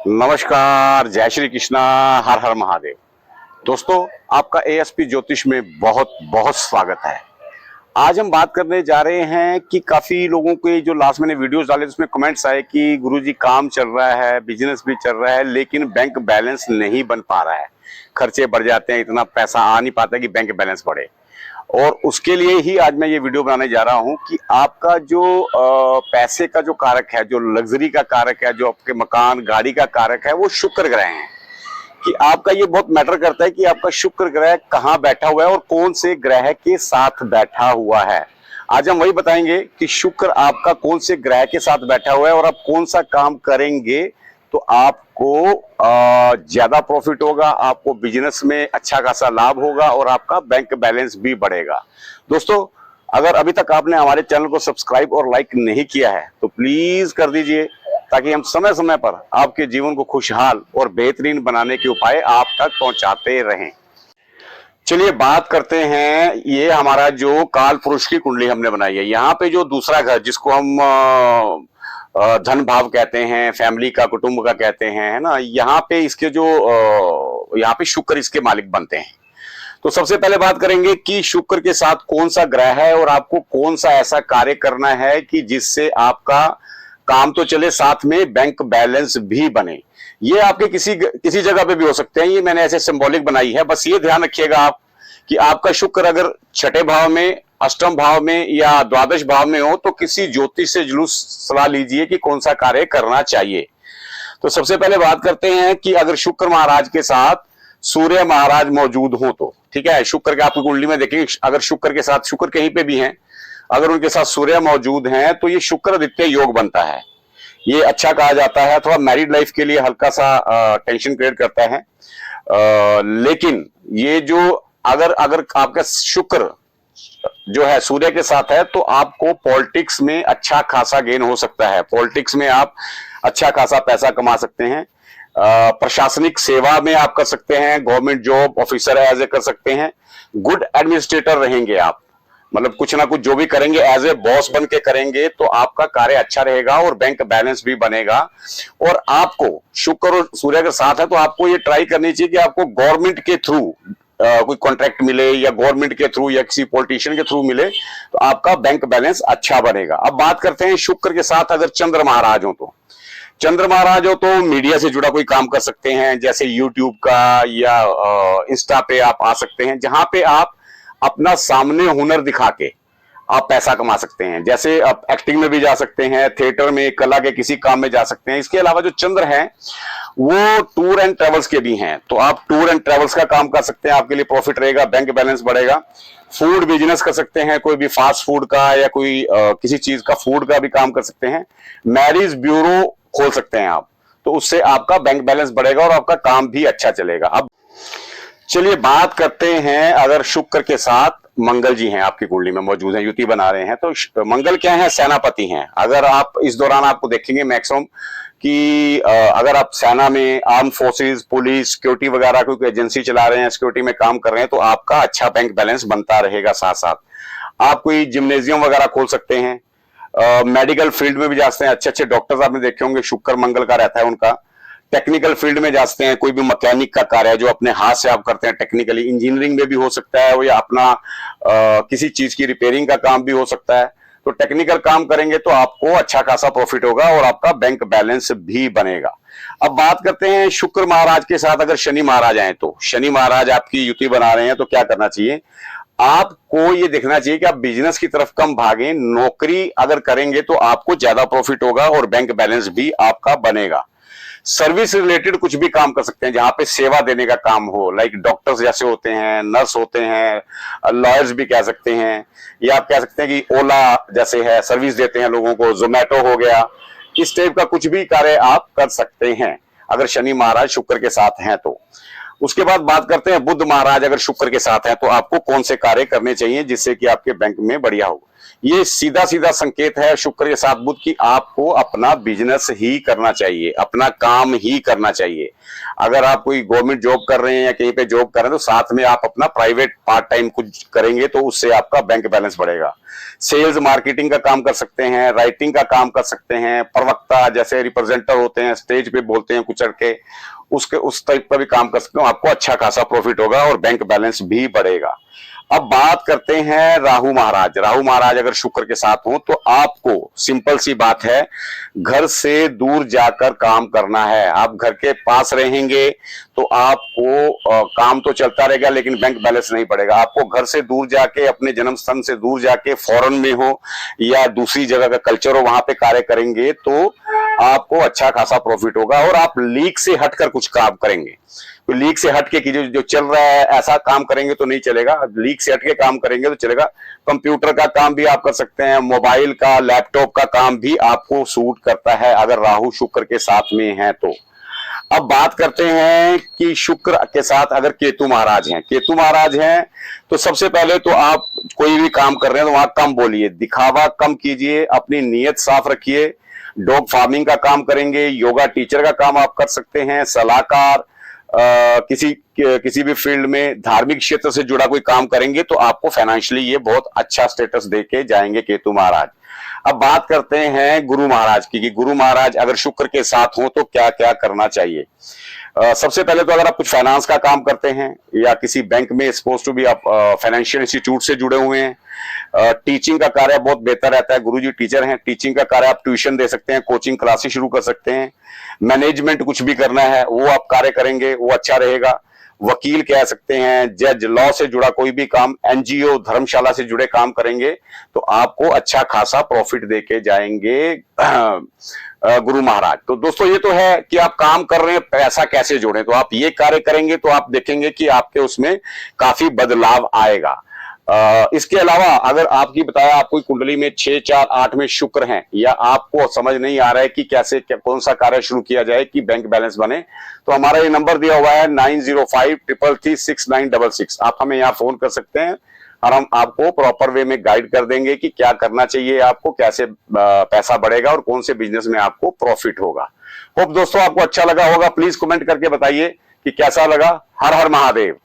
नमस्कार, जय श्री कृष्णा, हर हर महादेव। दोस्तों, आपका एएसपी ज्योतिष में बहुत बहुत स्वागत है। आज हम बात करने जा रहे हैं कि काफी लोगों के जो लास्ट मैंने वीडियोस डाले उसमें कमेंट्स आए कि गुरुजी काम चल रहा है, बिजनेस भी चल रहा है, लेकिन बैंक बैलेंस नहीं बन पा रहा है, खर्चे बढ़ जाते हैं, इतना पैसा आ नहीं पाता कि बैंक बैलेंस बढ़े। और उसके लिए ही आज मैं ये वीडियो बनाने जा रहा हूं कि आपका जो पैसे का जो कारक है, जो लग्जरी का कारक है, जो आपके मकान गाड़ी का कारक है, वो शुक्र ग्रह है। कि आपका ये बहुत मैटर करता है कि आपका शुक्र ग्रह कहाँ बैठा हुआ है और कौन से ग्रह के साथ बैठा हुआ है। आज हम वही बताएंगे कि शुक्र आपका कौन से ग्रह के साथ बैठा हुआ है और आप कौन सा काम करेंगे तो आपको ज्यादा प्रॉफिट होगा, आपको बिजनेस में अच्छा खासा लाभ होगा और आपका बैंक बैलेंस भी बढ़ेगा। दोस्तों, अगर अभी तक आपने हमारे चैनल को सब्सक्राइब और लाइक नहीं किया है तो प्लीज कर दीजिए, ताकि हम समय समय पर आपके जीवन को खुशहाल और बेहतरीन बनाने के उपाय आप तक पहुंचाते रहें। चलिए बात करते हैं, ये हमारा जो काल पुरुष की कुंडली हमने बनाई है, यहाँ पे जो दूसरा घर जिसको हम धन भाव कहते हैं, फैमिली का, कुटुंब का कहते हैं, है ना, यहाँ पे इसके जो यहाँ पे शुक्र इसके मालिक बनते हैं। तो सबसे पहले बात करेंगे कि शुक्र के साथ कौन सा ग्रह है और आपको कौन सा ऐसा कार्य करना है कि जिससे आपका काम तो चले, साथ में बैंक बैलेंस भी बने। ये आपके किसी जगह पे भी हो सकते हैं, ये मैंने ऐसे सिंबॉलिक बनाई है। बस ये ध्यान रखिएगा आप कि आपका शुक्र अगर छठे भाव में, अष्टम भाव में या द्वादश भाव में हो तो किसी ज्योतिष से जरूर सलाह लीजिए कि कौन सा कार्य करना चाहिए। तो सबसे पहले बात करते हैं कि अगर शुक्र महाराज के साथ सूर्य महाराज मौजूद हो तो ठीक है। शुक्र के आपकी कुंडली में देखेंगे, अगर शुक्र के साथ, शुक्र कहीं पे भी हैं, अगर उनके साथ सूर्य मौजूद हैं तो ये शुक्र आदित्य योग बनता है। ये अच्छा कहा जाता है, थोड़ा मैरिड लाइफ के लिए हल्का सा टेंशन क्रिएट करता है, लेकिन ये जो अगर आपका शुक्र जो है सूर्य के साथ है तो आपको पॉलिटिक्स में अच्छा खासा गेन हो सकता है। पॉलिटिक्स में आप अच्छा खासा पैसा कमा सकते हैं, प्रशासनिक सेवा में आप कर सकते हैं, government job officer as a कर सकते हैं, गुड एडमिनिस्ट्रेटर रहेंगे आप, मतलब कुछ ना कुछ जो भी करेंगे एज ए बॉस बन के करेंगे तो आपका कार्य अच्छा रहेगा और बैंक बैलेंस भी बनेगा। और आपको शुक्र और सूर्य के साथ है तो आपको ये ट्राई करनी चाहिए कि आपको गवर्नमेंट के थ्रू कोई कॉन्ट्रैक्ट मिले या गवर्नमेंट के थ्रू या किसी पॉलिटिशियन के थ्रू मिले तो आपका बैंक बैलेंस अच्छा बनेगा। अब बात करते हैं शुक्र के साथ अगर चंद्र महाराज हो तो, चंद्र महाराज हो तो मीडिया से जुड़ा कोई काम कर सकते हैं, जैसे यूट्यूब का या इंस्टा पे आप आ सकते हैं, जहां पे आप अपना सामने हुनर दिखा के आप पैसा कमा सकते हैं। जैसे आप एक्टिंग में भी जा सकते हैं, थिएटर में, कला के किसी काम में जा सकते हैं। इसके अलावा जो चंद्र है वो टूर एंड ट्रेवल्स के भी हैं, तो आप टूर एंड ट्रेवल्स का काम कर सकते हैं, आपके लिए प्रॉफिट रहेगा, बैंक बैलेंस बढ़ेगा। फूड बिजनेस कर सकते हैं, कोई भी फास्ट फूड का या कोई किसी चीज का फूड का भी काम कर सकते हैं। मैरिज ब्यूरो खोल सकते हैं आप, तो उससे आपका बैंक बैलेंस बढ़ेगा और आपका काम भी अच्छा चलेगा। अब चलिए बात करते हैं, अगर शुक्र के साथ मंगल जी हैं, आपकी कुंडली में मौजूद हैं, युति बना रहे हैं, तो मंगल क्या है, सेनापति हैं। अगर आप इस दौरान आपको देखेंगे मैक्सिमम कि अगर आप सेना में, आर्म फोर्सेस, पुलिस, सिक्योरिटी वगैरह कोई एजेंसी चला रहे हैं, सिक्योरिटी में काम कर रहे हैं, तो आपका अच्छा बैंक बैलेंस बनता रहेगा। साथ साथ आप कोई जिम्नेजियम वगैरह खोल सकते हैं, मेडिकल फील्ड में भी जा सकते हैं, अच्छे अच्छे डॉक्टर्स आपने देखे होंगे, शुक्र मंगल का रहता है उनका। टेक्निकल फील्ड में जा सकते हैं, कोई भी मैकेनिक का कार्य है जो अपने हाथ से आप करते हैं, टेक्निकली इंजीनियरिंग में भी हो सकता है, या अपना किसी चीज की रिपेयरिंग का काम भी हो सकता है। तो टेक्निकल काम करेंगे तो आपको अच्छा खासा प्रॉफिट होगा और आपका बैंक बैलेंस भी बनेगा। अब बात करते हैं शुक्र महाराज के साथ अगर शनि महाराज आए तो, शनि महाराज आपकी युति बना रहे हैं तो क्या करना चाहिए, आपको ये देखना चाहिए कि आप बिजनेस की तरफ कम भागें, नौकरी अगर करेंगे तो आपको ज्यादा प्रॉफिट होगा और बैंक बैलेंस भी आपका बनेगा। सर्विस रिलेटेड कुछ भी काम कर सकते हैं, जहां पे सेवा देने का काम हो, लाइक डॉक्टर्स जैसे होते हैं, नर्स होते हैं, लॉयर्स भी कह सकते हैं, या आप कह सकते हैं कि ओला जैसे है, सर्विस देते हैं लोगों को, जोमेटो हो गया, इस टाइप का कुछ भी कार्य आप कर सकते हैं अगर शनि महाराज शुक्र के साथ हैं तो। उसके बाद बात करते हैं बुध महाराज अगर शुक्र के साथ हैं तो आपको कौन से कार्य करने चाहिए जिससे कि आपके बैंक में बढ़िया हो। ये सीधा सीधा संकेत है शुक्र के साथ बुध की आपको अपना बिजनेस ही करना चाहिए, अपना काम ही करना चाहिए। अगर आप कोई गवर्नमेंट जॉब कर रहे हैं या कहीं पे जॉब कर रहे हैं तो साथ में आप अपना प्राइवेट पार्ट टाइम कुछ करेंगे तो उससे आपका बैंक बैलेंस बढ़ेगा। सेल्स मार्केटिंग का काम कर सकते हैं, राइटिंग का काम कर सकते हैं, प्रवक्ता जैसे रिप्रेजेंटेटिव होते हैं, स्टेज पे बोलते हैं कुछ के, उसके उस टाइप का भी काम कर सकते हो, आपको अच्छा खासा प्रॉफिट होगा और बैंक बैलेंस भी बढ़ेगा। अब बात करते हैं राहु महाराज। राहु महाराज अगर शुक्र के साथ हो तो आपको सिंपल सी बात है, घर से दूर जाकर काम करना है। आप घर के पास रहेंगे तो आपको काम तो चलता रहेगा लेकिन बैंक बैलेंस नहीं पड़ेगा। आपको घर से दूर जाके, अपने जन्म स्थान से दूर जाके, फॉरेन में हो या दूसरी जगह का कल्चर हो, वहां पे कार्य करेंगे तो आपको अच्छा खासा प्रॉफिट होगा और आप लीक से हटकर कुछ काम करेंगे। तो लीक से हटके की जो चल रहा है ऐसा काम करेंगे तो नहीं चलेगा, लीक से हटके काम करेंगे तो चलेगा। कंप्यूटर का काम भी आप कर सकते हैं, मोबाइल का, लैपटॉप का काम भी आपको सूट करता है अगर राहु शुक्र के साथ में है तो। अब बात करते हैं कि शुक्र के साथ अगर केतु महाराज हैं, केतु महाराज हैं तो सबसे पहले तो आप कोई भी काम कर रहे हैं तो वहां कम बोलिए, दिखावा कम कीजिए, अपनी नीयत साफ रखिए। डॉग फार्मिंग का काम करेंगे, योगा टीचर का काम आप कर सकते हैं, सलाहकार, किसी भी फील्ड में धार्मिक क्षेत्र से जुड़ा कोई काम करेंगे तो आपको फाइनेंशियली ये बहुत अच्छा स्टेटस देके जाएंगे केतु महाराज। अब बात करते हैं गुरु महाराज की कि गुरु महाराज अगर शुक्र के साथ हो तो क्या क्या करना चाहिए। सबसे पहले तो अगर आप कुछ फाइनेंस का काम करते हैं या किसी बैंक में सपोज टू भी आप फाइनेंशियल इंस्टीट्यूट से जुड़े हुए हैं, टीचिंग का कार्य बहुत बेहतर रहता है। गुरुजी टीचर हैं, टीचिंग का कार्य आप ट्यूशन दे सकते हैं, कोचिंग क्लासेस शुरू कर सकते हैं। मैनेजमेंट कुछ भी करना है वो आप कार्य करेंगे, वो अच्छा रहेगा। वकील कह सकते हैं, जज, लॉ से जुड़ा कोई भी काम, एनजीओ, धर्मशाला से जुड़े काम करेंगे तो आपको अच्छा खासा प्रॉफिट देके जाएंगे गुरु महाराज। तो दोस्तों ये तो है कि आप काम कर रहे हैं, पैसा कैसे जोड़ें, तो आप ये कार्य करेंगे तो आप देखेंगे कि आपके उसमें काफी बदलाव आएगा। इसके अलावा अगर आपकी बताया आपको कुंडली में 6, 4, 8 में शुक्र हैं या आपको समझ नहीं आ रहा है कि कैसे कौन सा कार्य शुरू किया जाए कि बैंक बैलेंस बने, तो हमारा ये नंबर दिया हुआ है 9053336966। आप हमें यहाँ फोन कर सकते हैं और हम आपको प्रॉपर वे में गाइड कर देंगे कि क्या करना चाहिए, आपको कैसे पैसा बढ़ेगा और कौन से बिजनेस में आपको प्रॉफिट होगा। होप दोस्तों आपको अच्छा लगा होगा, प्लीज कमेंट करके बताइए कि कैसा लगा। हर हर महादेव।